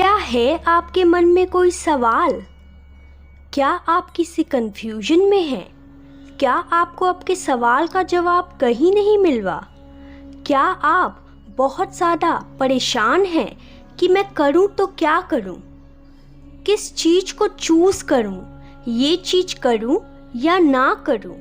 क्या है आपके मन में कोई सवाल? क्या आप किसी कंफ्यूजन में हैं? क्या आपको आपके सवाल का जवाब कहीं नहीं मिलवा? क्या आप बहुत ज़्यादा परेशान हैं कि मैं करूं तो क्या करूं? किस चीज़ को चूज़ करूं? ये चीज़ करूं या ना करूं?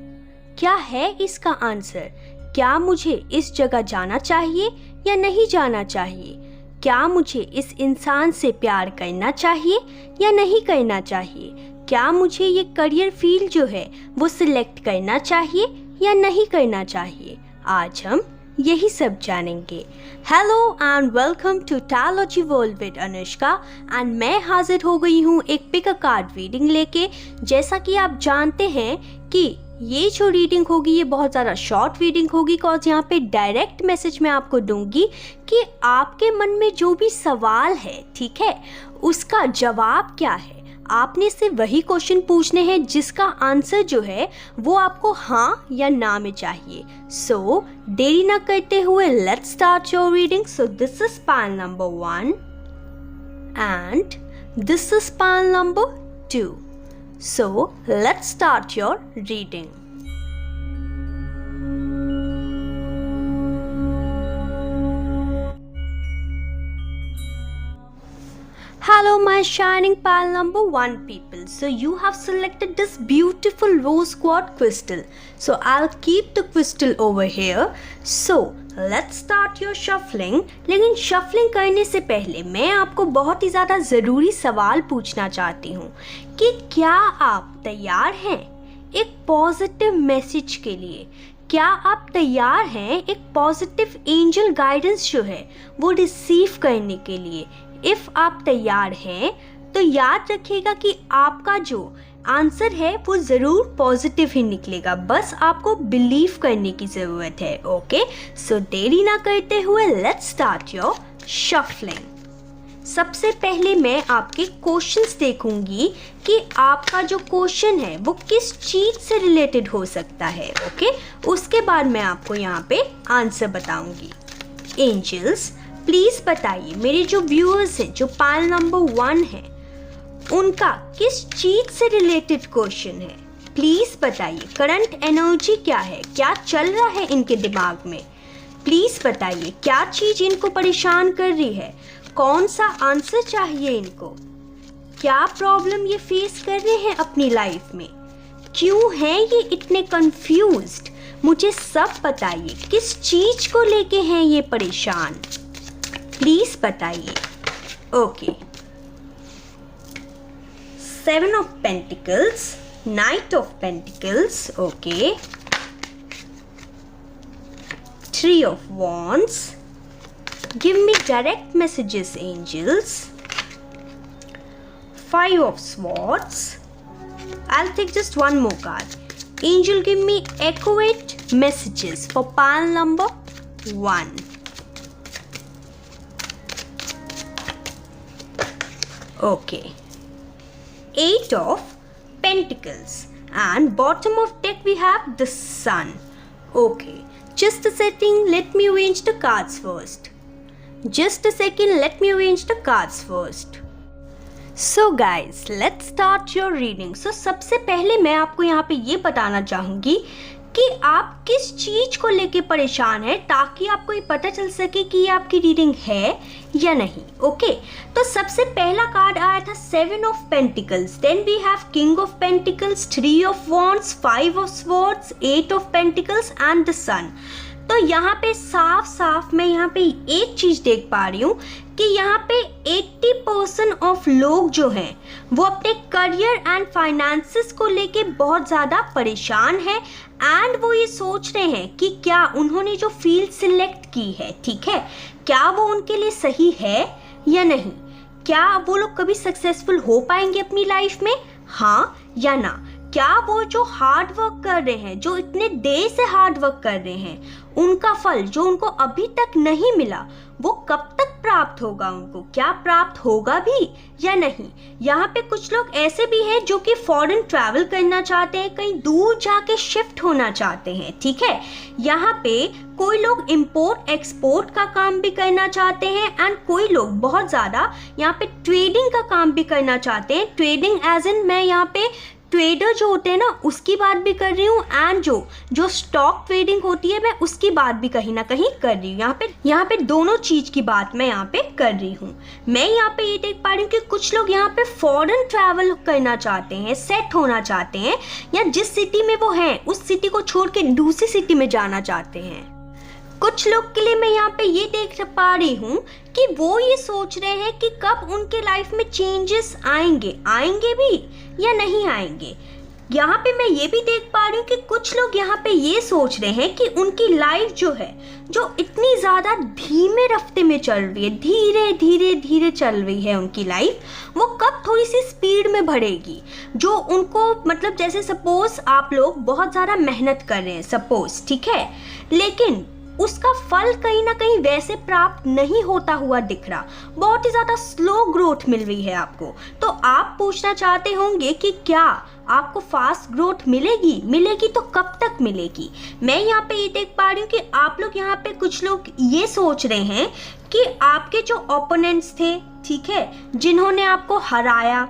क्या है इसका आंसर? क्या मुझे इस जगह जाना चाहिए या नहीं जाना चाहिए? क्या मुझे इस इंसान से प्यार करना चाहिए या नहीं करना चाहिए? क्या मुझे ये करियर फील्ड जो है वो सिलेक्ट करना चाहिए या नहीं करना चाहिए? आज हम यही सब जानेंगे। Hello and welcome to Tarology world with Anushka and मैं हाजिर हो गई हूँ एक पिक अ कार्ड रीडिंग लेके। जैसा कि आप जानते हैं कि ये जो रीडिंग होगी ये बहुत ज़्यादा शॉर्ट रीडिंग होगी, बिकॉज यहाँ पे डायरेक्ट मैसेज मैं आपको दूंगी कि आपके मन में जो भी सवाल है, ठीक है, उसका जवाब क्या है। आपने सिर्फ वही क्वेश्चन पूछने हैं जिसका आंसर जो है वो आपको हाँ या ना में चाहिए। सो देरी ना करते हुए let's start your reading. So this is pile number 1 and this is pile number 2. So let's start your reading. Hello my shining pile number 1 people. So you have selected this beautiful rose quartz crystal. So I'll keep the crystal over here. So let's start your shuffling. लेकिन shuffling करने से पहले मैं आपको बहुत ही ज़्यादा ज़रूरी सवाल पूछना चाहती हूँ कि क्या आप तैयार हैं एक पॉजिटिव मैसेज के लिए? क्या आप तैयार हैं एक पॉजिटिव एंजल गाइडेंस जो है वो रिसीव करने के लिए? इफ़ आप तैयार हैं तो याद रखिएगा कि आपका जो आंसर है वो ज़रूर पॉजिटिव ही निकलेगा, बस आपको बिलीव करने की ज़रूरत है। ओके, सो देरी ना करते हुए लेट्स स्टार्ट योर शफलिंग। सबसे पहले मैं आपके क्वेश्चंस देखूंगी कि आपका जो क्वेश्चन है वो किस चीज़ से रिलेटेड हो सकता है। ओके, उसके बाद मैं आपको यहाँ पे आंसर बताऊंगी। एंजल्स प्लीज़ बताइए मेरे जो व्यूअर्स हैं जो पाइल नंबर 1 है उनका किस चीज़ से रिलेटेड क्वेश्चन है। प्लीज़ बताइए करंट एनर्जी क्या है, क्या चल रहा है इनके दिमाग में। प्लीज़ बताइए क्या चीज़ इनको परेशान कर रही है, कौन सा आंसर चाहिए इनको, क्या प्रॉब्लम ये फेस कर रहे हैं अपनी लाइफ में, क्यों हैं ये इतने कंफ्यूज्ड। मुझे सब बताइए किस चीज़ को लेके हैं ये परेशान, प्लीज़ बताइए। Okay, 7 of Pentacles, Knight of Pentacles, okay, 3 of Wands, give me direct messages angels, 5 of Swords, I'll take just one more card. Angel give me accurate messages for pile number 1. Okay. 8 of Pentacles and bottom of deck we have the Sun. Okay, just a second, let me arrange the cards first. Just a second, let me arrange the cards first. So guys, let's start your reading. So सबसे पहले मैं आपको यहाँ पे ये बताना चाहूँगी कि आप किस चीज़ को लेके परेशान हैं ताकि आपको ये पता चल सके कि ये आपकी रीडिंग है या नहीं। ओके, तो सबसे पहला कार्ड आया था 7 of Pentacles, then we have King of Pentacles, 3 of Wands, 5 of Swords, 8 of Pentacles and the Sun। तो यहाँ पे साफ साफ मैं यहाँ पे एक चीज़ देख पा रही हूँ कि यहाँ पे 80% ऑफ लोग जो हैं वो अपने करियर एंड फाइनेंसेस को लेके बहुत ज़्यादा परेशान हैं एंड वो ये सोच रहे हैं कि क्या उन्होंने जो फील्ड सिलेक्ट की है, ठीक है, क्या वो उनके लिए सही है या नहीं, क्या वो लोग कभी सक्सेसफुल हो पाएंगे अपनी लाइफ में, हाँ या ना। क्या वो जो हार्ड वर्क कर रहे हैं, जो इतने देर से हार्ड वर्क कर रहे हैं, उनका फल जो उनको अभी तक नहीं मिला वो कब तक प्राप्त होगा, उनको क्या प्राप्त होगा भी या नहीं। यहाँ पे कुछ लोग ऐसे भी हैं जो कि फॉरेन ट्रैवल करना चाहते हैं, कहीं दूर जाके शिफ्ट होना चाहते हैं, ठीक है। यहाँ पे कोई लोग इंपोर्ट एक्सपोर्ट का काम भी करना चाहते हैं एंड कोई लोग बहुत ज़्यादा यहाँ पे ट्रेडिंग का काम भी करना चाहते हैं। ट्रेडिंग एज इन मैं यहाँ पे ट्रेडर जो होते हैं ना उसकी बात भी कर रही हूँ एंड जो स्टॉक ट्रेडिंग होती है मैं उसकी बात भी कहीं ना कहीं कर रही हूँ। यहाँ पे दोनों चीज़ की बात मैं यहाँ पे कर रही हूँ। मैं यहाँ पे ये देख पा रही हूँ कि कुछ लोग यहाँ पे फॉरेन ट्रैवल करना चाहते हैं, सेट होना चाहते हैं, या जिस सिटी में वो हैं उस सिटी को छोड़ के दूसरी सिटी में जाना चाहते हैं। कुछ लोग के लिए मैं यहाँ पे ये देख पा रही हूँ कि वो ये सोच रहे हैं कि कब उनके लाइफ में चेंजेस आएंगे भी या नहीं आएंगे। यहाँ पे मैं ये भी देख पा रही हूँ कि कुछ लोग यहाँ पे ये सोच रहे हैं कि उनकी लाइफ जो है, जो इतनी ज़्यादा धीमे रफ्ते में चल रही है, धीरे चल रही है उनकी लाइफ, वो कब थोड़ी सी स्पीड में बढ़ेगी। जो उनको मतलब जैसे सपोज आप लोग बहुत ज़्यादा मेहनत कर रहे हैं सपोज, ठीक है, लेकिन उसका फल कहीं ना कहीं वैसे प्राप्त नहीं होता हुआ दिख रहा, बहुत ही ज़्यादा स्लो ग्रोथ मिल रही है आपको। तो आप पूछना चाहते होंगे कि क्या आपको फास्ट ग्रोथ मिलेगी तो कब तक मिलेगी। मैं यहाँ पे ये देख पा रही हूँ कि आप लोग यहाँ पे कुछ लोग ये सोच रहे हैं कि आपके जो ओपोनेंट्स थे, ठीक है, जिन्होंने आपको हराया,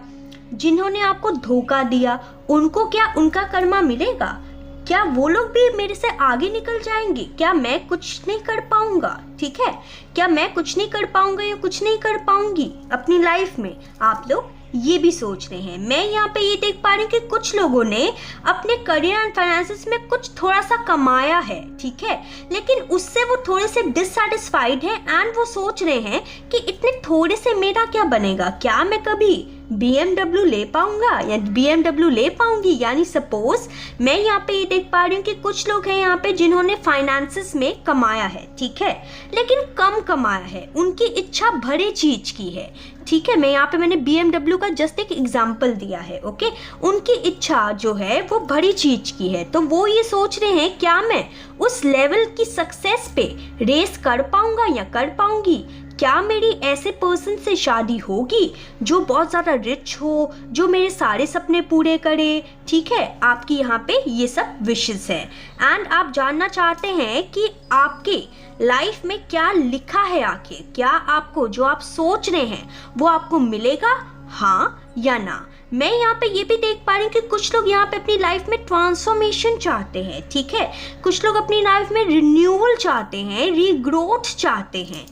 जिन्होंने आपको धोखा दिया, उनको क्या उनका कर्मा मिलेगा? क्या वो लोग भी मेरे से आगे निकल जाएंगे? क्या मैं कुछ नहीं कर पाऊंगा? ठीक है, क्या मैं कुछ नहीं कर पाऊंगा या कुछ नहीं कर पाऊंगी अपनी लाइफ में? आप लोग ये भी सोच रहे हैं। मैं यहाँ पे ये देख पा रही हूँ कि कुछ लोगों ने अपने करियर एंड फाइनेंसेस में कुछ थोड़ा सा कमाया है, ठीक है, लेकिन उससे वो थोड़े से डिससैटिस्फाइड हैं एंड वो सोच रहे हैं कि इतने थोड़े से मेरा क्या बनेगा, क्या मैं कभी BMW ले पाऊंगा या BMW ले पाऊंगी। यानी सपोज मैं यहाँ पे ये देख पा रही हूँ कि कुछ लोग हैं यहाँ पे जिन्होंने फाइनेंसेस में कमाया है, ठीक है, लेकिन कम कमाया है, उनकी इच्छा बड़े चीज की है, ठीक है। मैं यहाँ पे मैंने BMW का जस्ट एक एग्जाम्पल दिया है, ओके। उनकी इच्छा जो है वो बड़ी चीज की है, तो वो ये सोच रहे हैं क्या मैं उस लेवल की सक्सेस पे रेस कर पाऊंगा या कर पाऊंगी। क्या मेरी ऐसे पर्सन से शादी होगी जो बहुत ज़्यादा रिच हो, जो मेरे सारे सपने पूरे करे, ठीक है। आपकी यहाँ पे ये सब विशेस है एंड आप जानना चाहते हैं कि आपके लाइफ में क्या लिखा है आखिर, क्या आपको जो आप सोच रहे हैं वो आपको मिलेगा, हाँ या ना। मैं यहाँ पे ये भी देख पा रही हूँ कि कुछ लोग यहाँ पे अपनी लाइफ में ट्रांसफॉर्मेशन चाहते हैं, ठीक है। कुछ लोग अपनी लाइफ में रिन्यूअल चाहते हैं, रीग्रोथ चाहते हैं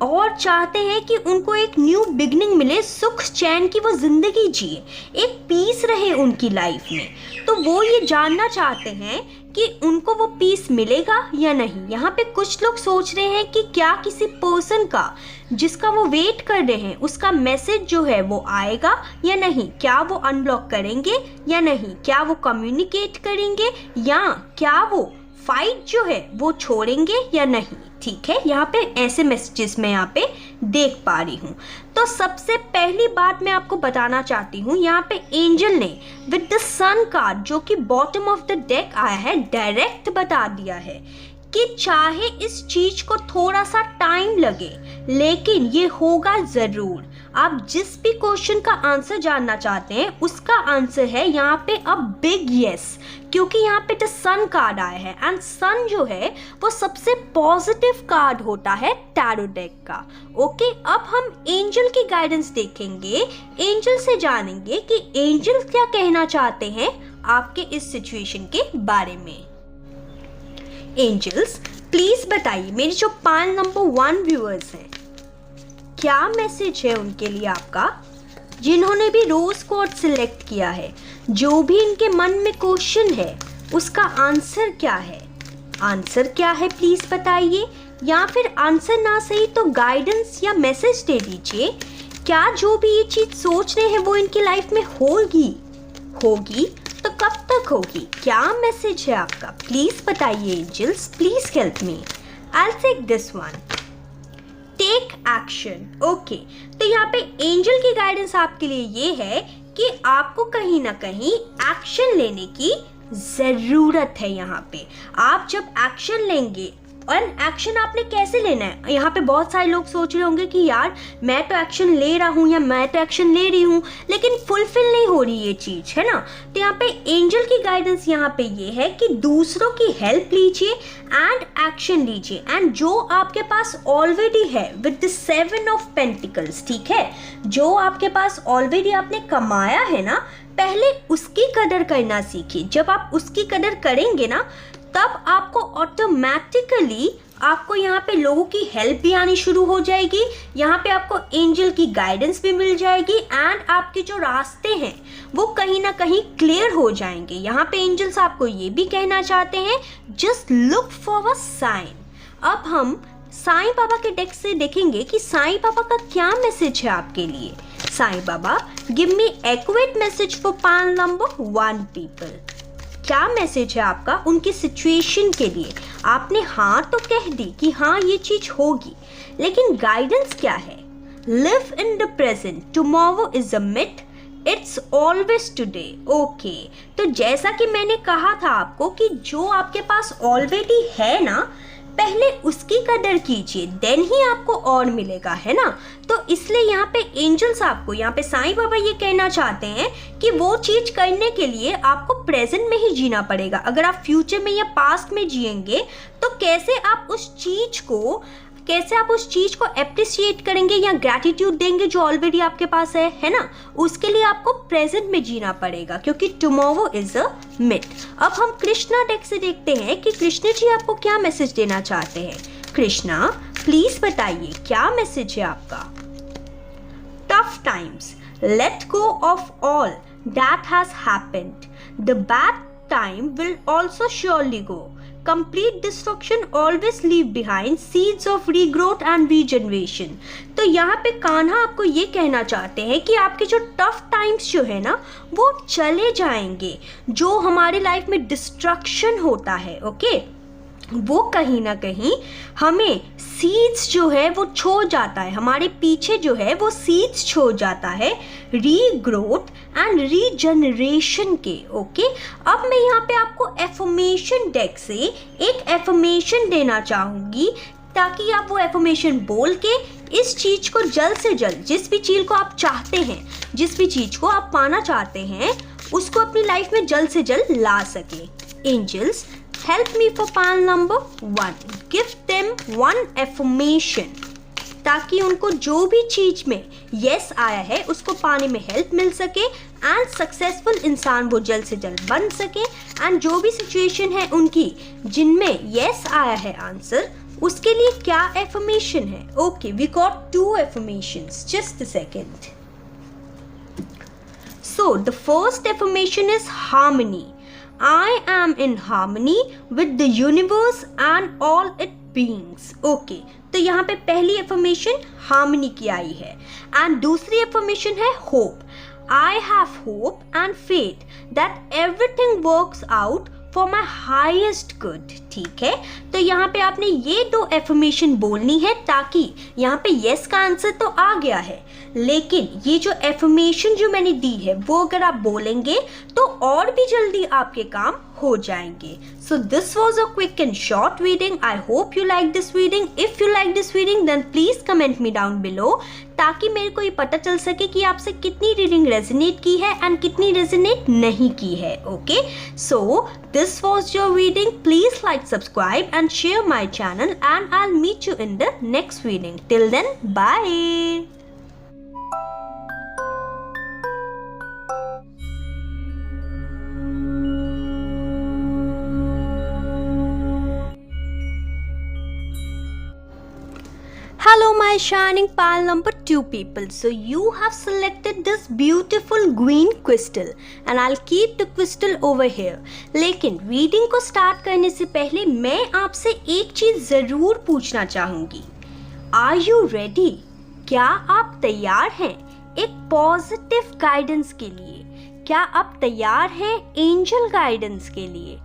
और चाहते हैं कि उनको एक न्यू बिगनिंग मिले, सुख चैन की वो जिंदगी जिए, एक पीस रहे उनकी लाइफ में। तो वो ये जानना चाहते हैं कि उनको वो पीस मिलेगा या नहीं। यहाँ पे कुछ लोग सोच रहे हैं कि क्या किसी पर्सन का जिसका वो वेट कर रहे हैं उसका मैसेज जो है वो आएगा या नहीं, क्या वो अनब्लॉक करेंगे या नहीं, क्या वो कम्युनिकेट करेंगे या क्या वो फाइट जो है वो छोड़ेंगे या नहीं, ठीक है। यहाँ पे ऐसे मैसेजेस मैं यहाँ पे देख पा रही हूँ। तो सबसे पहली बात मैं आपको बताना चाहती हूँ, यहाँ पे एंजल ने विद द सन कार्ड जो कि बॉटम ऑफ द डेक आया है, डायरेक्ट बता दिया है कि चाहे इस चीज को थोड़ा सा टाइम लगे लेकिन ये होगा जरूर। आप जिस भी क्वेश्चन का आंसर जानना चाहते हैं उसका आंसर है यहाँ पे अ बिग यस, क्योंकि यहाँ पे द सन कार्ड आया है एंड सन जो है वो सबसे पॉजिटिव कार्ड होता है टैरो डेक का, ओके। अब हम एंजल की गाइडेंस देखेंगे, एंजल से जानेंगे कि एंजल क्या कहना चाहते हैं आपके इस सिचुएशन के बारे में। एंजल्स प्लीज बताइए मेरे जो 5 नंबर 1 व्यूअर्स हैं, क्या मैसेज है उनके लिए आपका, जिन्होंने भी रोज क्वार्ट सिलेक्ट किया है, जो भी इनके मन में क्वेश्चन है उसका आंसर क्या है, आंसर क्या है प्लीज बताइए, या फिर आंसर ना सही तो गाइडेंस या मैसेज दे दीजिए। क्या जो भी ये चीज सोच रहे हैं वो इनकी लाइफ में होगी तो कब तक होगी, क्या मैसेज है आपका प्लीज बताइए angels, please help me, I will take this one, take action, okay. तो यहाँ पे एंजल की गाइडेंस आपके लिए ये है कि आपको कहीं ना कहीं एक्शन लेने की जरूरत है। यहाँ पे आप जब एक्शन लेंगे और एक्शन आपने कैसे लेना है। यहाँ पे बहुत सारे लोग सोच रहे होंगे कि यार मैं तो एक्शन ले रहा हूँ या मैं तो एक्शन ले रही हूँ, लेकिन फुलफिल नहीं हो रही ये चीज़, है ना। तो यहाँ पे एंजल की गाइडेंस यहाँ पे ये है कि दूसरों की हेल्प लीजिए एंड एक्शन लीजिए, एंड जो आपके पास ऑलरेडी है विद द 7 ऑफ पेंटिकल्स, ठीक है, जो आपके पास ऑलरेडी आपने कमाया है ना, पहले उसकी कदर करना सीखिए। जब आप उसकी कदर करेंगे ना, तब आपको ऑटोमेटिकली आपको यहाँ पे लोगों की हेल्प भी आनी शुरू हो जाएगी, यहाँ पे आपको एंजल की गाइडेंस भी मिल जाएगी, एंड आपके जो रास्ते हैं वो कहीं ना कहीं क्लियर हो जाएंगे। यहाँ पे एंजल्स आपको ये भी कहना चाहते हैं, just look for a sign. अब हम साईं बाबा के डेक से देखेंगे कि साईं बाबा का क्या मैसेज है आपके लिए। Sai Baba, give me accurate message for pile number 1 people. क्या मैसेज है आपका उनकी सिचुएशन के लिए। आपने हाँ तो कह दी कि हाँ ये चीज होगी, लेकिन गाइडेंस क्या है। Live in the present, tomorrow is a myth, it's always today. Okay, तो जैसा कि मैंने कहा था आपको कि जो आपके पास ऑलरेडी है ना, पहले उसकी कदर कीजिए, देन ही आपको और मिलेगा, है ना। तो इसलिए यहाँ पे एंजल्स आपको, यहाँ पे साईं बाबा ये कहना चाहते हैं कि वो चीज करने के लिए आपको प्रेजेंट में ही जीना पड़ेगा। अगर आप फ्यूचर में या पास्ट में जिएंगे तो कैसे आप उस चीज को एप्रिशिएट करेंगे या ग्रैटिट्यूड देंगे जो ऑलरेडी आपके पास है ना। उसके लिए आपको प्रेजेंट में जीना पड़ेगा, क्योंकि टुमारो इज अ मिथ। अब हम कृष्णा डेक से देखते हैं कि कृष्ण जी आपको क्या मैसेज देना चाहते हैं। कृष्णा, प्लीज बताइए क्या मैसेज है आपका। Tough times, let go of all that has happened, the bad time will also surely go, complete destruction always leave behind seeds of regrowth and regeneration। तो यहाँ पे कान्हा आपको ये कहना चाहते हैं कि आपके जो टफ टाइम्स जो है ना वो चले जाएंगे, जो हमारे लाइफ में डिस्ट्रक्शन होता है, ओके, वो कहीं ना कहीं हमें सीड्स जो है वो छोड़ जाता है, हमारे पीछे जो है वो सीड्स छोड़ जाता है रीग्रोथ एंड रीजनरेशन के। ओके, अब मैं यहाँ पे आपको एफर्मेशन डेक से एक एफर्मेशन देना चाहूँगी, ताकि आप वो एफर्मेशन बोल के इस चीज़ को जल्द से जल्द, जिस भी चीज़ को आप चाहते हैं, जिस भी चीज़ को आप पाना चाहते हैं, उसको अपनी लाइफ में जल्द से जल्द ला सके। Angels, help me for pile number 1, give them one affirmation, ताकि उनको जो भी चीज में यस आया है उसको पाने में हेल्प मिल सके एंड सक्सेसफुल इंसान वो जल्द से जल्द बन सके, एंड जो भी सिचुएशन है उनकी जिनमें यस आया है आंसर, उसके लिए क्या एफर्मेशन है। Okay, we got 2 affirmations, just a second. So the first affirmation is harmony. I am in harmony with the universe and all its beings. Okay, तो यहाँ पे पहली एफर्मेशन हार्मनी की आई है, एंड दूसरी एफर्मेशन है hope. I have hope and faith that everything works out for my highest good। ठीक है, तो यहाँ पे आपने ये 2 एफर्मेशन बोलनी है, ताकि यहाँ पे यस का आंसर तो आ गया है, लेकिन ये जो एफर्मेशन जो मैंने दी है वो अगर आप बोलेंगे तो और भी जल्दी आपके काम हो जाएंगे। So this was a quick and short reading. I hope you like this reading. If you like this reading, then please comment me down below, ताकि मेरे को ये पता चल सके कि आपसे कितनी रीडिंग रेजोनेट की है एंड कितनी रेजोनेट नहीं की है। Okay, so this was your reading. Please like, subscribe and share my channel, and I'll meet you in the next reading. Till then, bye. Hello my shining pile number 2 people. So you have selected this beautiful green crystal and I'll keep the crystal over here. लेकिन reading को start करने से पहले मैं आपसे एक चीज जरूर पूछना चाहूंगी। Are you ready? क्या आप तैयार हैं एक पॉजिटिव गाइडेंस के लिए? क्या आप तैयार हैं एंजल गाइडेंस के लिए?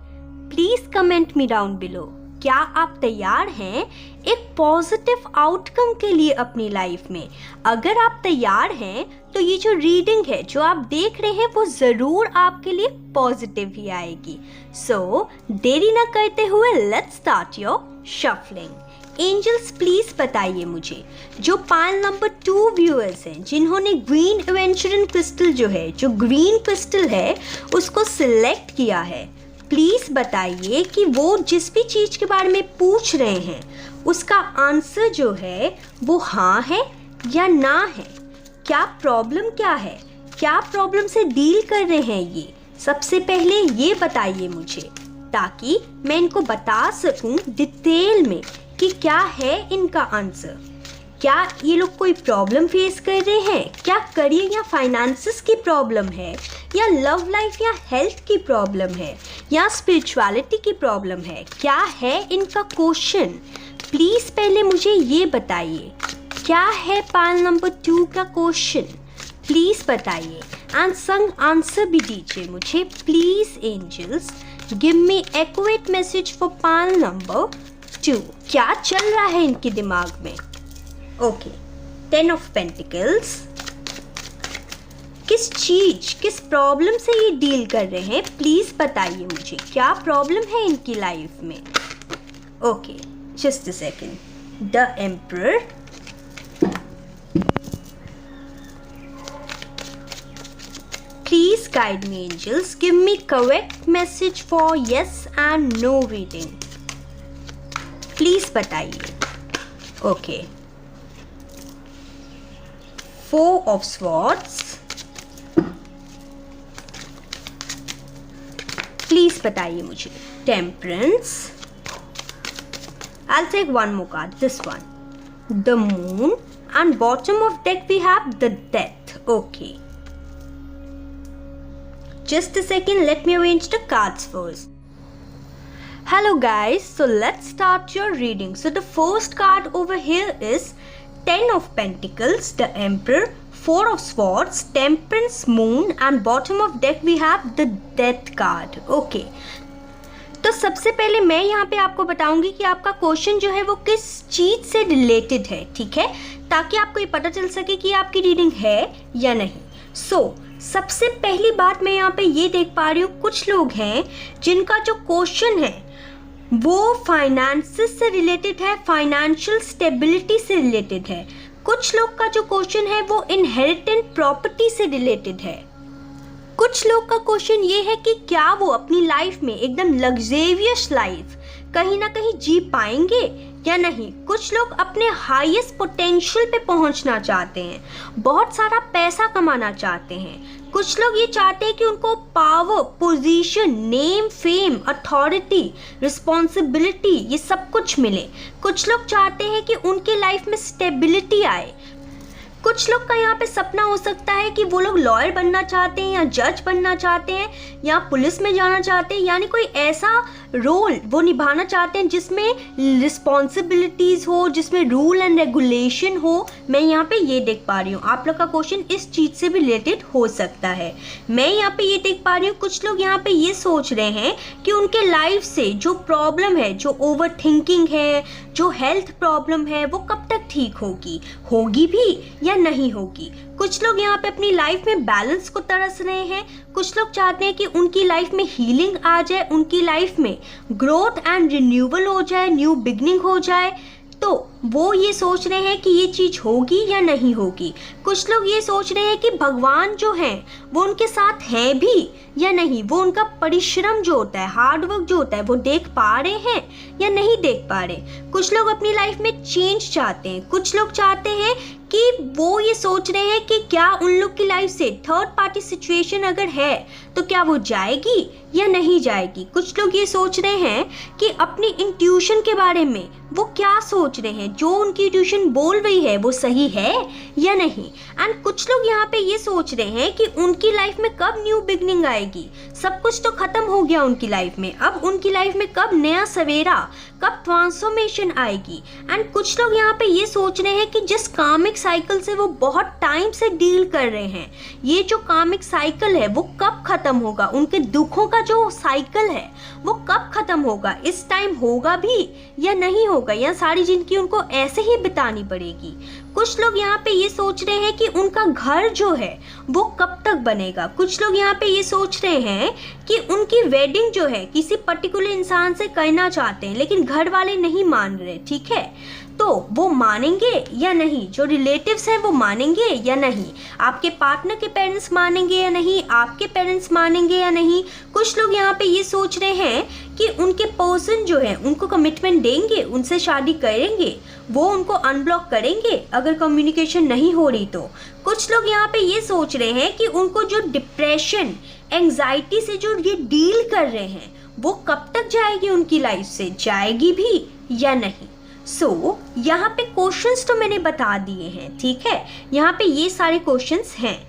Please comment me down below. क्या आप तैयार हैं एक पॉजिटिव आउटकम के लिए अपनी लाइफ में? अगर आप तैयार हैं तो ये जो रीडिंग है जो आप देख रहे हैं वो ज़रूर आपके लिए पॉजिटिव ही आएगी। सो देरी ना करते हुए let's start your shuffling. Angels please बताइए मुझे, जो पाइल नंबर 2 व्यूअर्स हैं जिन्होंने ग्रीन एवेंचुरन क्रिस्टल जो है, जो ग्रीन क्रिस्टल है उसको सिलेक्ट किया है, प्लीज बताइए कि वो जिस भी चीज के बारे में पूछ रहे हैं उसका आंसर जो है वो हाँ है या ना है। क्या प्रॉब्लम क्या है, क्या प्रॉब्लम से डील कर रहे हैं ये, सबसे पहले ये बताइए मुझे, ताकि मैं इनको बता सकूं डिटेल में कि क्या है इनका आंसर। क्या ये लोग कोई प्रॉब्लम फेस कर रहे हैं, क्या करियर या फाइनेंसेस की प्रॉब्लम है, या लव लाइफ या हेल्थ की प्रॉब्लम है, या स्पिरिचुअलिटी की प्रॉब्लम है, क्या है इनका क्वेश्चन। प्लीज़ पहले मुझे ये बताइए क्या है पाइल नंबर 2 का क्वेश्चन, प्लीज़ बताइए। एंड संग आंसर भी दीजिए मुझे please angels, give me accurate message for pile number 2। क्या चल रहा है इनके दिमाग में। ओके, 10 ऑफ पेंटिकल्स, किस चीज, किस प्रॉब्लम से ये डील कर रहे हैं, प्लीज बताइए मुझे क्या प्रॉब्लम है इनकी लाइफ में। Okay, just a second. The emperor, please guide me angels, give me correct message for yes and no reading, please बताइए। ओके, 4 of Swords, प्लीज बताइए मुझे। Temperance, I'll take one more card, this one. The Moon, and bottom of deck we have the Death. Okay, just a second, let me arrange the cards first. Hello guys, so let's start your reading. So the first card over here is 10 of Pentacles, the Emperor, 4 of Swords, Temperance, Moon, and bottom of deck we have the Death card. Okay, तो सबसे पहले मैं यहाँ पे आपको बताऊंगी कि आपका क्वेश्चन जो है वो किस चीज़ से रिलेटेड है, ठीक है, ताकि आपको ये पता चल सके कि आपकी रीडिंग है या नहीं। सबसे पहली बात मैं यहाँ पे ये देख पा रही हूँ, कुछ लोग हैं जिनका जो क्वेश्चन है वो फाइनेंसेस से रिलेटेड है, फाइनेंशियल स्टेबिलिटी से रिलेटेड है। कुछ लोग का जो क्वेश्चन है वो इनहेरिटेंट प्रॉपर्टी से रिलेटेड है। कुछ लोग का क्वेश्चन ये है कि क्या वो अपनी लाइफ में एकदम लग्जेरियस लाइफ कहीं ना कहीं जी पाएंगे या नहीं। कुछ लोग अपने हाईएस्ट पोटेंशियल पे पहुंचना चाहते हैं, बहुत सारा पैसा कमाना चाहते हैं। कुछ लोग ये चाहते हैं कि उनको power, position, name, fame, authority, responsibility ये सब कुछ मिले। कुछ लोग चाहते हैं कि उनकी लाइफ में स्टेबिलिटी आए। कुछ लोग का यहाँ पे सपना हो सकता है कि वो लोग लॉयर बनना चाहते हैं या जज बनना चाहते हैं या पुलिस में जाना चाहते हैं, यानी कोई ऐसा रोल वो निभाना चाहते हैं जिसमें रिस्पॉन्सिबिलिटीज़ हो, जिसमें रूल एंड रेगुलेशन हो। मैं यहाँ पे ये देख पा रही हूँ आप लोग का क्वेश्चन इस चीज़ से भी रिलेटेड हो सकता है। मैं यहाँ पे ये देख पा रही हूँ कुछ लोग यहाँ पे ये सोच रहे हैं कि उनके लाइफ से जो प्रॉब्लम है, जो ओवर थिंकिंग है, जो हेल्थ प्रॉब्लम है, वो कब तक ठीक होगी भी या नहीं होगी। कुछ लोग यहाँ पे अपनी लाइफ में बैलेंस को तरस रहे हैं। कुछ लोग चाहते हैं कि उनकी लाइफ में हीलिंग आ जाए, उनकी लाइफ में ग्रोथ एंड रिन्यूअल हो जाए, न्यू बिगनिंग हो जाए। तो वो ये सोच रहे हैं कि ये चीज़ होगी या नहीं होगी। कुछ लोग ये सोच रहे हैं कि भगवान जो हैं वो उनके साथ हैं भी या नहीं, वो उनका परिश्रम जो होता है, हार्डवर्क जो होता है, वो देख पा रहे हैं या नहीं देख पा रहे। कुछ लोग अपनी लाइफ में चेंज चाहते हैं। कुछ लोग चाहते हैं कि वो ये सोच रहे हैं कि क्या उन लोग की लाइफ से थर्ड पार्टी सिचुएशन अगर है तो क्या वो जाएगी या नहीं जाएगी। कुछ लोग ये सोच रहे हैं कि अपनी इंट्यूशन के बारे में वो क्या सोच रहे हैं, जो उनकी इंट्यूशन बोल रही है वो सही है या नहीं। एंड कुछ लोग यहाँ पे ये सोच रहे हैं कि उनकी लाइफ में कब न्यू बिगनिंग आएगी। सब कुछ तो खत्म हो गया उनकी लाइफ में, अब उनकी लाइफ में कब नया सवेरा, कब ट्रांसफॉर्मेशन आएगी। एंड कुछ लोग यहाँ पे ये सोच रहे हैं कि जिस कामिक साइकिल से वो बहुत टाइम से डील कर रहे हैं, ये जो कामिक साइकिल है वो कब खत्म होगा। उनके दुखों का जो साइकिल है वो कब खत्म होगा, इस टाइम होगा भी या नहीं होगा, या सारी जिंदगी उनको उनको ऐसे ही बितानी पड़ेगी। कुछ लोग यहाँ पे ये सोच रहे हैं कि उनका घर जो है वो कब तक बनेगा। कुछ लोग यहाँ पे ये सोच रहे हैं कि उनकी वेडिंग जो है किसी पर्टिकुलर इंसान से करना चाहते हैं, लेकिन घर वाले नहीं मान रहे। ठीक है, तो वो मानेंगे या नहीं, जो रिलेटिव्स हैं वो मानेंगे या नहीं, आपके पार्टनर के पेरेंट्स मानेंगे या नहीं, आपके पेरेंट्स मानेंगे या नहीं। कुछ लोग यहाँ पे ये सोच रहे हैं कि उनके पर्सन जो है उनको कमिटमेंट देंगे, उनसे शादी करेंगे, वो उनको अनब्लॉक करेंगे अगर कम्युनिकेशन नहीं हो रही तो। कुछ लोग यहाँ पे ये सोच रहे हैं कि उनको जो डिप्रेशन, एंजाइटी से जो ये डील कर रहे हैं वो कब तक जाएगी, उनकी लाइफ से जाएगी भी या नहीं। यहाँ पे क्वेश्चंस तो मैंने बता दिए हैं। ठीक है, यहाँ पे ये सारे क्वेश्चंस हैं,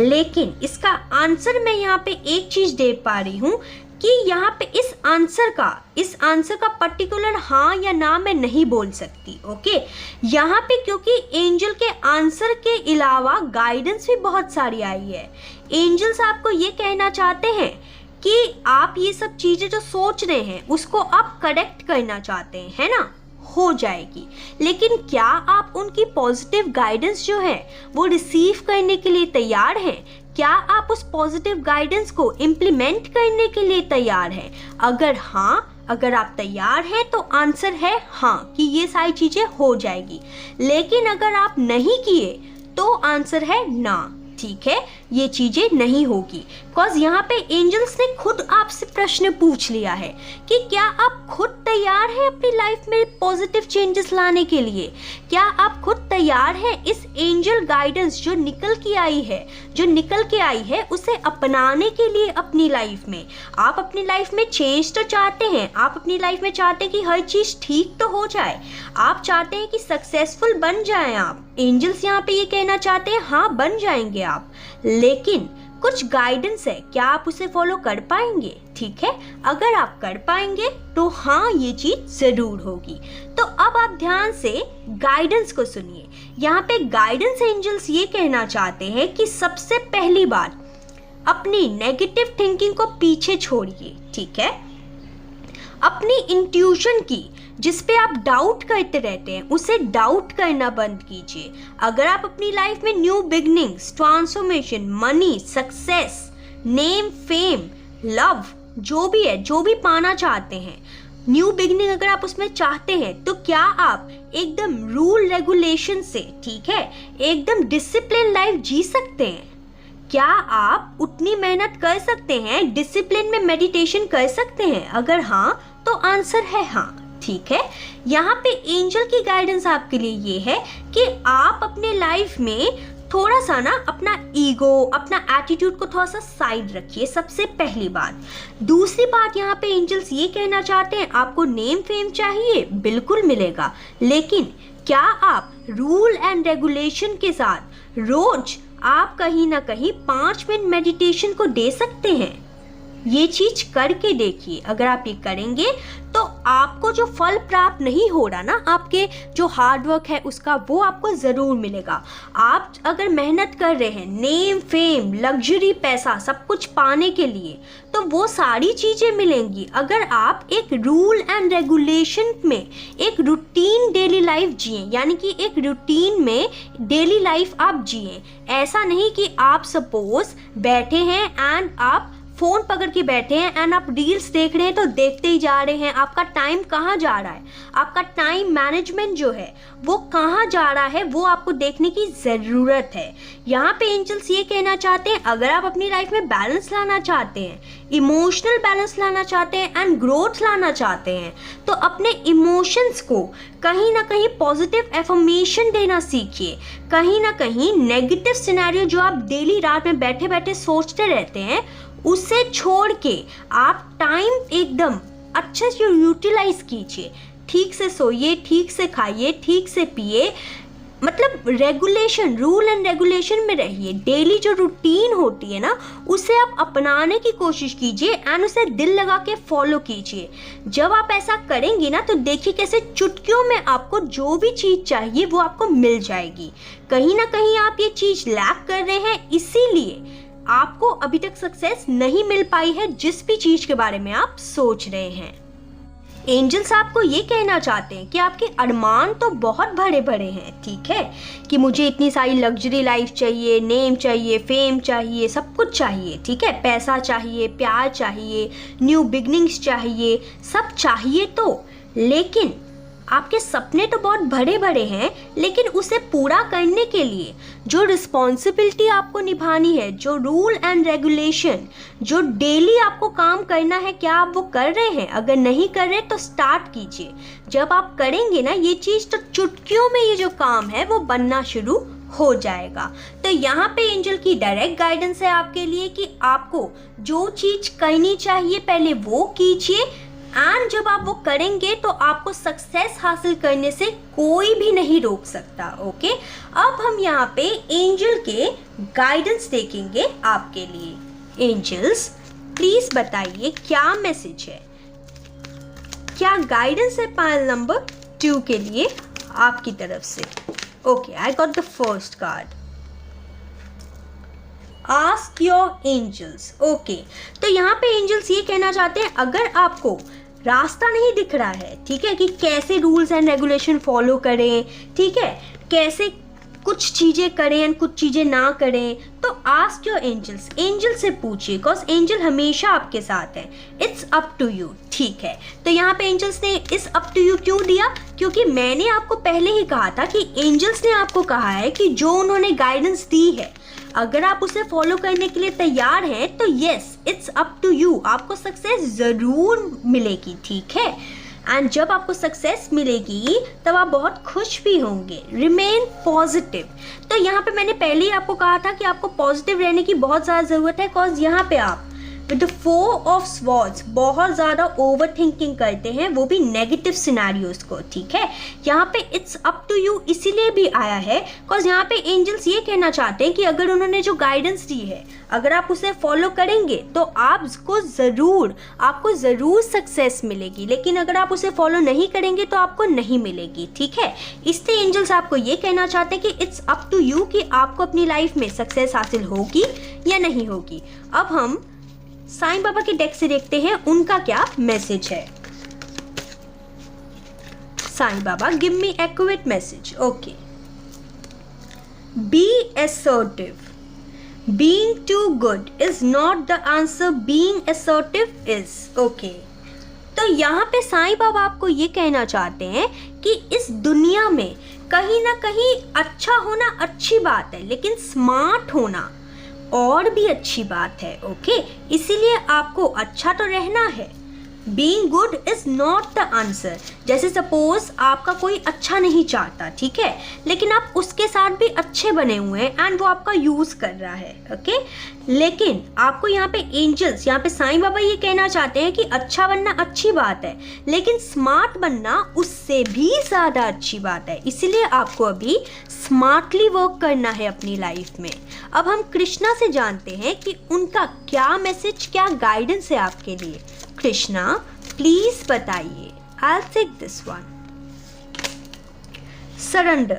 लेकिन इसका आंसर मैं यहाँ पे एक चीज दे पा रही हूँ कि यहाँ पे इस आंसर का पर्टिकुलर हाँ या ना मैं नहीं बोल सकती। ओके, यहाँ पे क्योंकि एंजल के आंसर के अलावा गाइडेंस भी बहुत सारी आई है। एंजल्स आपको ये कहना चाहते हैं कि आप ये सब चीजें जो सोच रहे हैं उसको आप करेक्ट करना चाहते हैं, है ना, हो जाएगी। लेकिन क्या आप उनकी पॉजिटिव गाइडेंस जो है वो रिसीव करने के लिए तैयार हैं? क्या आप उस पॉजिटिव गाइडेंस को इम्प्लीमेंट करने के लिए तैयार हैं? अगर आप तैयार हैं तो आंसर है हाँ कि ये सारी चीजें हो जाएगी। लेकिन अगर आप नहीं किए तो आंसर है ना। ठीक है, ये चीजें नहीं होगी। बिकॉज यहाँ पे एंजल्स ने खुद आपसे प्रश्न पूछ लिया है कि क्या आप खुद तैयार हैं अपनी लाइफ में पॉजिटिव चेंजेस लाने के लिए? क्या आप खुद तैयार हैं इस एंजल गाइडेंस जो निकल के आई है उसे अपनाने के लिए अपनी लाइफ में? आप अपनी लाइफ में चेंज तो चाहते हैं, आप अपनी लाइफ में चाहते हैं कि हर चीज ठीक तो हो जाए, आप चाहते हैं कि सक्सेसफुल बन जाएं आप। एंजल्स यहाँ पे ये कहना चाहते हैं हाँ बन जाएंगे आप, लेकिन कुछ गाइडेंस है, क्या आप उसे फॉलो कर पाएंगे? ठीक है, अगर आप कर पाएंगे तो हाँ ये चीज जरूर होगी। तो अब आप ध्यान से गाइडेंस को सुनिए। यहाँ पे गाइडेंस एंजल्स ये कहना चाहते हैं कि सबसे पहली बात अपनी नेगेटिव थिंकिंग को पीछे छोड़िए। ठीक है, अपनी इंट्यूशन की जिस पे आप डाउट करते रहते हैं उसे डाउट करना बंद कीजिए। अगर आप अपनी लाइफ में new beginnings, transformation, money, success, name, fame, love जो भी है, जो भी पाना चाहते हैं, न्यू बिगनिंग अगर आप उसमें चाहते हैं तो क्या आप एकदम रूल रेगुलेशन से, ठीक है, एकदम डिसिप्लिन लाइफ जी सकते हैं? क्या आप उतनी मेहनत कर सकते हैं, डिसिप्लिन में मेडिटेशन कर सकते हैं? अगर हाँ तो आंसर है हाँ। ठीक है, यहाँ पे एंजल की गाइडेंस आपके लिए ये है कि आप अपने लाइफ में थोड़ा सा ना अपना ईगो, अपना एटीट्यूड को थोड़ा सा साइड रखिए, सबसे पहली बात। दूसरी बात, यहाँ पे एंजल्स ये कहना चाहते हैं आपको नेम फेम चाहिए, बिल्कुल मिलेगा, लेकिन क्या आप रूल एंड रेगुलेशन के साथ रोज आप कहीं ना कहीं 5 मिनट मेडिटेशन को दे सकते हैं? ये चीज करके देखिए। अगर आप ये करेंगे तो आपको जो फल प्राप्त नहीं हो रहा ना, आपके जो हार्ड वर्क है उसका, वो आपको जरूर मिलेगा। आप अगर मेहनत कर रहे हैं नेम फेम, लग्जरी, पैसा, सब कुछ पाने के लिए, तो वो सारी चीजें मिलेंगी अगर आप एक रूल एंड रेगुलेशन में एक रूटीन डेली लाइफ जिए, यानी कि एक रूटीन में डेली लाइफ आप जिए। ऐसा नहीं कि आप सपोज बैठे हैं एंड आप फोन पकड़ के बैठे हैं एंड आप रील्स देख रहे हैं तो देखते ही जा रहे हैं। आपका टाइम कहाँ जा रहा है, आपका टाइम मैनेजमेंट जो है वो कहाँ जा रहा है, वो आपको देखने की ज़रूरत है। यहाँ पे एंजल्स ये कहना चाहते हैं अगर आप अपनी लाइफ में बैलेंस लाना चाहते हैं, इमोशनल बैलेंस लाना चाहते हैं एंड ग्रोथ लाना चाहते हैं, तो अपने इमोशंस को कहीं ना कहीं पॉजिटिव एफर्मेशन देना सीखिए। कहीं ना कहीं नेगेटिव सिनेरियो जो आप डेली रात में बैठे बैठे सोचते रहते हैं, उसे छोड़ के आप टाइम एकदम अच्छे से यूटिलाइज कीजिए। ठीक से सोइए, ठीक से खाइए, ठीक से पिए, मतलब रेगुलेशन, रूल एंड रेगुलेशन में रहिए। डेली जो रूटीन होती है ना, उसे आप अपनाने की कोशिश कीजिए एंड उसे दिल लगा के फॉलो कीजिए। जब आप ऐसा करेंगे ना तो देखिए कैसे चुटकियों में आपको जो भी चीज़ चाहिए वो आपको मिल जाएगी। कहीं ना कहीं आप ये चीज़ लैक कर रहे हैं, इसीलिए आपको अभी तक सक्सेस नहीं मिल पाई है जिस भी चीज के बारे में आप सोच रहे हैं। एंजल्स आपको ये कहना चाहते हैं कि आपके अरमान तो बहुत बड़े बड़े हैं, ठीक है, कि मुझे इतनी सारी लग्जरी लाइफ चाहिए, नेम चाहिए, फेम चाहिए, सब कुछ चाहिए, ठीक है, पैसा चाहिए, प्यार चाहिए, न्यू बिगनिंग्स चाहिए, सब चाहिए तो, लेकिन आपके सपने तो बहुत बड़े बड़े हैं, लेकिन उसे पूरा करने के लिए जो रिस्पॉन्सिबिलिटी आपको निभानी है, जो रूल एंड रेगुलेशन, जो डेली आपको काम करना है, क्या आप वो कर रहे हैं? अगर नहीं कर रहे तो स्टार्ट कीजिए। जब आप करेंगे ना ये चीज़, तो चुटकियों में ये जो काम है वो बनना शुरू हो जाएगा। तो यहाँ पे एंजल की डायरेक्ट गाइडेंस है आपके लिए कि आपको जो चीज़ करनी चाहिए पहले वो कीजिए, एंड जब आप वो करेंगे तो आपको सक्सेस हासिल करने से कोई भी नहीं रोक सकता। ओके, अब हम यहाँ पे एंजल के गाइडेंस देखेंगे आपके लिए। एंजल्स प्लीज बताइए क्या मैसेज है, क्या गाइडेंस है पायल नंबर 2 के लिए आपकी तरफ से। Okay, I got the first card, ask your angels. Okay, तो यहाँ पे एंजल्स ये कहना चाहते हैं अगर आपको रास्ता नहीं दिख रहा है, ठीक है, कि कैसे रूल्स एंड रेगुलेशन फॉलो करें, ठीक है, कैसे कुछ चीज़ें करें एंड कुछ चीज़ें ना करें, तो आस्क योर एंजल्स, एंजल से पूछिए, बिकॉज एंजल हमेशा आपके साथ है। इट्स अप टू यू, ठीक है। तो यहाँ पे एंजल्स ने इस अप टू यू क्यों दिया? क्योंकि मैंने आपको पहले ही कहा था कि एंजल्स ने आपको कहा है कि जो उन्होंने गाइडेंस दी है, अगर आप उसे फॉलो करने के लिए तैयार हैं तो yes, it's up to you, आपको सक्सेस ज़रूर मिलेगी, ठीक है। एंड जब आपको सक्सेस मिलेगी तब आप बहुत खुश भी होंगे। Remain positive. तो यहाँ पे मैंने पहले ही आपको कहा था कि आपको पॉजिटिव रहने की बहुत ज़्यादा ज़रूरत है, बिकॉज यहाँ पे आप विद द 4 ऑफ स्वॉर्ड्स बहुत ज़्यादा ओवर थिंकिंग करते हैं, वो भी नेगेटिव सिनेरियोज को, ठीक है। यहाँ पे इट्स अप टू यू इसीलिए भी आया है बिकॉज यहाँ पे एंजल्स ये कहना चाहते हैं कि अगर उन्होंने जो गाइडेंस दी है, अगर आप उसे फॉलो करेंगे तो आपको ज़रूर सक्सेस मिलेगी, लेकिन अगर आप उसे फॉलो नहीं करेंगे तो आपको नहीं मिलेगी, ठीक है। इसलिए एंजल्स आपको ये कहना चाहते हैं कि इट्स अप टू यू कि आपको अपनी लाइफ में सक्सेस हासिल होगी या नहीं होगी। अब हम साईं बाबा के डेक से देखते हैं उनका क्या मैसेज है। Sai Baba, give me accurate message. Okay, be assertive, being too good is not the answer, being assertive is। okay, तो यहाँ पे साईं बाबा आपको ये कहना चाहते हैं कि इस दुनिया में कहीं ना कहीं अच्छा होना अच्छी बात है, लेकिन स्मार्ट होना और भी अच्छी बात है। ओके, इसीलिए आपको अच्छा तो रहना है। Being good is not the answer. जैसे सपोज आपका कोई अच्छा नहीं चाहता, ठीक है, लेकिन आप उसके साथ भी अच्छे बने हुए हैं एंड वो आपका यूज कर रहा है, ओके। लेकिन आपको यहाँ पे एंजल्स, यहाँ पे साईं बाबा ये कहना चाहते हैं कि अच्छा बनना अच्छी बात है, लेकिन स्मार्ट बनना उससे भी ज़्यादा अच्छी बात है। इसीलिए आपको अभी स्मार्टली वर्क करना है अपनी लाइफ में। अब हम कृष्णा से जानते हैं कि उनका क्या मैसेज, क्या गाइडेंस है आपके लिए। कृष्णा प्लीज बताइए। I'll take this one. Surrender.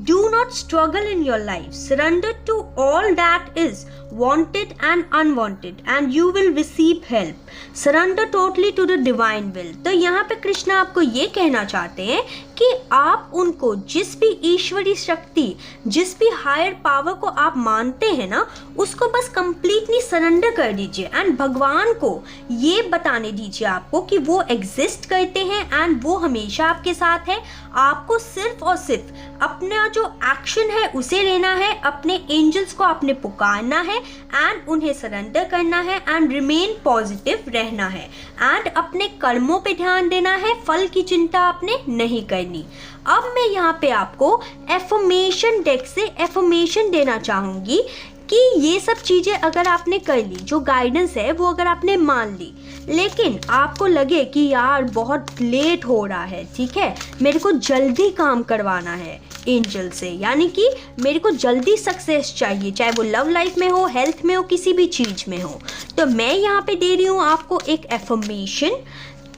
Do not struggle in your life. Surrender to all that is wanted and unwanted and you will receive help. Surrender totally to the divine will. तो यहाँ पे कृष्णा आपको ये कहना चाहते हैं कि आप उनको जिस भी ईश्वरीय शक्ति, जिस भी हायर पावर को आप मानते हैं ना, उसको बस कंप्लीटली सरेंडर कर दीजिए एंड भगवान को ये बताने दीजिए आपको कि वो एग्जिस्ट करते हैं एंड वो हमेशा आपके साथ है। आपको सिर्फ और सिर्फ अपना जो एक्शन है उसे लेना है, अपने एंजल्स को आपने पुकारना है एंड उन्हें सरेंडर करना है एंड रिमेन पॉजिटिव रहना है एंड अपने कर्मों पे ध्यान देना है, फल की चिंता आपने नहीं करनी। अब मैं यहाँ पे आपको एफर्मेशन डेक से एफर्मेशन देना चाहूँगी कि ये सब चीज़ें अगर आपने कर ली, जो गाइडेंस है वो अगर आपने मान ली, लेकिन आपको लगे कि यार बहुत लेट हो रहा है, ठीक है, मेरे को जल्दी काम करवाना है एंजल से, यानी कि मेरे को जल्दी सक्सेस चाहिए, चाहे वो लव लाइफ में हो, हेल्थ में हो, किसी भी चीज़ में हो, तो मैं यहाँ पे दे रही हूँ आपको एक एफर्मेशन,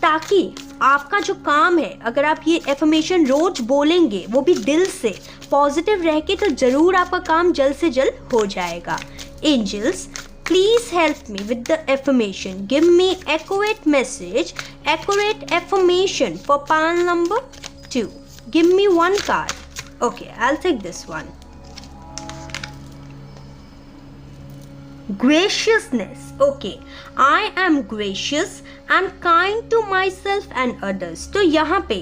ताकि आपका जो काम है, अगर आप ये एफर्मेशन रोज बोलेंगे, वो भी दिल से पॉजिटिव रह के, तो ज़रूर आपका काम जल्द से जल्द हो जाएगा। Angels please help me with the affirmation. Give me accurate message, accurate affirmation for pile number 2. Give me one card. Okay, I'll take this one. Graciousness. Okay, I am gracious and kind to myself and others. तो यहाँ पे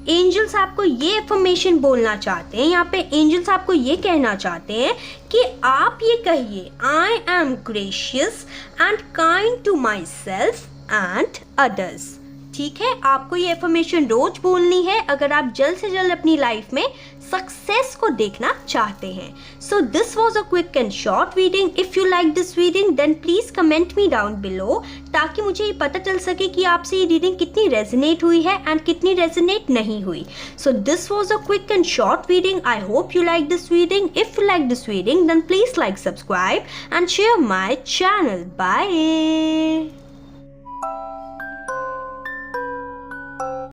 angels आपको ये information बोलना चाहते हैं, यहाँ पे एंजल्स आपको ये कहना चाहते हैं कि आप ये कहिए, I am gracious and kind to myself and others. ठीक है, आपको ये इन्फॉर्मेशन रोज बोलनी है अगर आप जल्द से जल्द अपनी लाइफ में सक्सेस को देखना चाहते हैं. So this was a quick and short reading. If you like this reading then please comment me down below, ताकि मुझे ये पता चल सके कि आपसे ये रीडिंग कितनी रेजोनेट हुई है एंड कितनी रेजोनेट नहीं हुई. So this was a quick and short reading. I hope you like this reading. If you like this reading then please like, subscribe and share my channel. Bye.